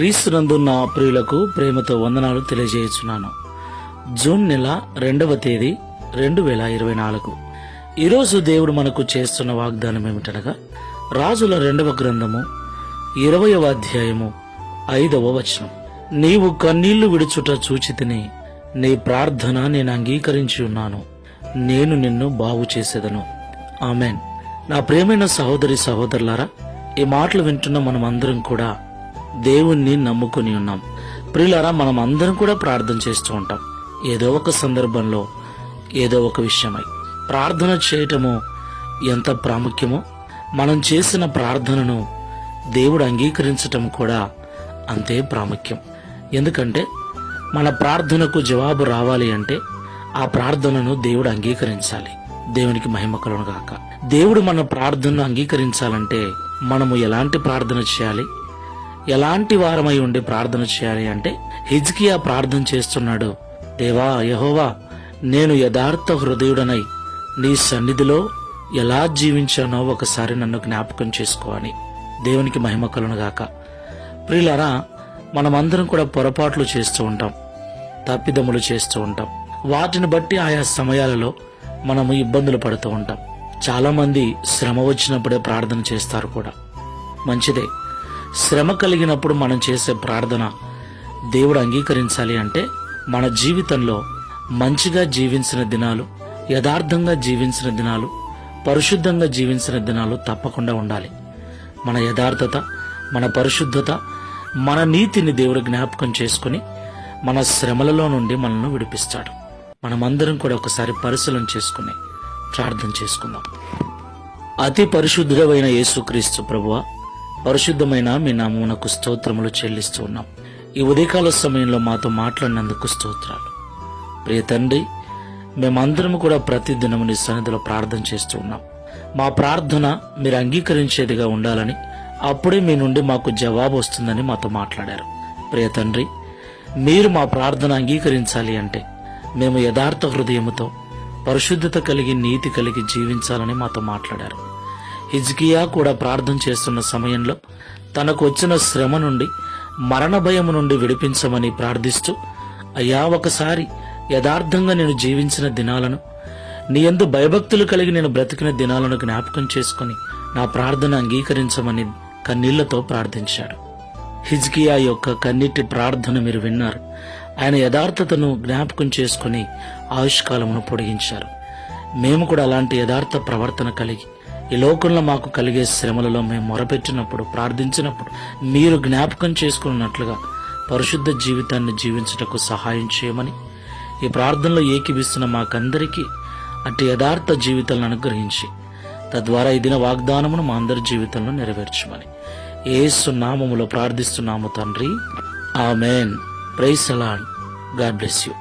క్రీస్తునందు నా ప్రియులకు ప్రేమతో వందనాలు తెలియజేయుచున్నాను. జూన్ నెల 2వ తేదీ 2024. ఈరోజు దేవుడు మనకు చేస్తున్న వాగ్దానం ఏమిటనగా, రాజుల 2వ గ్రంథము 20వ అధ్యాయము 5వ వచనం. నీవు కన్నీళ్లు విడుచుట చూచితిని, నీ ప్రార్థన నేను అంగీకరించి ఉన్నాను, నేను నిన్ను బాగు చేసేదను. ఆమెన్. నా ప్రియమైన సహోదరి సహోదరులారా, ఈ మాటలు వింటున్న మనం అందరం కూడా దేవుణ్ణి నమ్ముకుని ఉన్నాం. ప్రియులారా, మనం అందరం కూడా ప్రార్థన చేస్తూ ఉంటాం. ఏదో ఒక సందర్భంలో ఏదో ఒక విషయమై ప్రార్థన చేయటము ఎంత ప్రాముఖ్యమో, మనం చేసిన ప్రార్థనను దేవుడు అంగీకరించటం కూడా అంతే ప్రాముఖ్యం. ఎందుకంటే మన ప్రార్థనకు జవాబు రావాలి అంటే ఆ ప్రార్థనను దేవుడు అంగీకరించాలి. దేవునికి మహిమ కలుగును గాక. దేవుడు మన ప్రార్థనను అంగీకరించాలంటే మనము ఎలాంటి ప్రార్థన చేయాలి, ఎలాంటి వారమై ఉండి ప్రార్థన చేయాలి అంటే, హిజ్కియా ప్రార్థన చేస్తున్నాడు. దేవా యెహోవా, నేను యథార్థ హృదయుడనై నీ సన్నిధిలో ఎలా జీవించానో ఒకసారి నన్ను జ్ఞాపకం చేసుకో అని. దేవునికి మహిమ కలుగును గాక. ప్రియులారా, మనమందరం కూడా పొరపాట్లు చేస్తూ ఉంటాం, తప్పిదములు చేస్తూ ఉంటాం. వాటిని బట్టి ఆయా సమయాలలో మనము ఇబ్బందులు పడుతూ ఉంటాం. చాలా మంది శ్రమ వచ్చినప్పుడే ప్రార్థన చేస్తారు కూడా. మంచిదే. శ్రమ కలిగినప్పుడు మనం చేసే ప్రార్థన దేవుడు అంగీకరించాలి అంటే మన జీవితంలో మంచిగా జీవించిన దినాలు, యథార్థంగా జీవించిన దినాలు, పరిశుద్ధంగా జీవించిన దినాలు తప్పకుండా ఉండాలి. మన యథార్థత, మన పరిశుద్ధత, మన నీతిని దేవుడు జ్ఞాపకం చేసుకుని మన శ్రమలలో నుండి మనల్ని విడిపిస్తాడు. మనమందరం కూడా ఒకసారి పరిశీలన చేసుకుని ప్రార్థన చేసుకుందాం. అతి పరిశుద్ధుడైన యేసుక్రీస్తు ప్రభువా, పరిశుద్ధమైన మీ నామమునకు స్తోత్రములు చెల్లిస్తూ ఉన్నాం. ఈ ఉదయకాల సమయంలో మాతో మాట్లాడినందుకు స్తోత్రాలు. ప్రియ తండ్రి, మేమందరం కూడా ప్రతి దినము నీ సన్నిధిలో ప్రార్థన చేస్తూ ఉన్నాం. మా ప్రార్థన మీరు అంగీకరించేదిగా ఉండాలని, అప్పుడే మీ నుండి మాకు జవాబు వస్తుందని మాతో మాట్లాడారు. ప్రియ తండ్రి, మీరు మా ప్రార్థన అంగీకరించాలి అంటే మేము యథార్థ హృదయముతో, పరిశుద్ధత కలిగి, నీతి కలిగి జీవించాలని మాతో మాట్లాడారు. హిజ్కియా కూడా ప్రార్థన చేస్తున్న సమయంలో తనకు వచ్చిన శ్రమ నుండి, మరణ భయము నుండి విడిపించమని ప్రార్థిస్తూ, అయ్యా, ఒకసారి యథార్థంగా నేను జీవించిన దినాలను, నీ యందు భయభక్తులు కలిగి నేను బ్రతికిన దినాలను జ్ఞాపకం చేసుకుని నా ప్రార్థన అంగీకరించమని కన్నీళ్లతో ప్రార్థించాడు. హిజ్కియా యొక్క కన్నీటి ప్రార్థన మీరు విన్నారు. ఆయన యథార్థతను జ్ఞాపకం చేసుకుని ఆయుష్కాలమును పొడిగించారు. మేము కూడా అలాంటి యథార్థ ప్రవర్తన కలిగి ఈ లోకంలో మాకు కలిగే శ్రమలలో మేము మొరపెట్టినప్పుడు, ప్రార్థించినప్పుడు మీరు జ్ఞాపకం చేసుకున్నట్లుగా పరిశుద్ధ జీవితాన్ని జీవించుటకు సహాయం చేయమని, ఈ ప్రార్థనలో ఏకీభిస్తున్న మాకందరికీ అట్టి యథార్థ జీవితాలను అనుగ్రహించి, తద్వారా ఈ దిన వాగ్దానమును మా అందరి జీవితంలో నెరవేర్చమని యేసు నామములో ప్రార్థిస్తున్నాము తండ్రి. Amen. Praise the Lord. God bless you.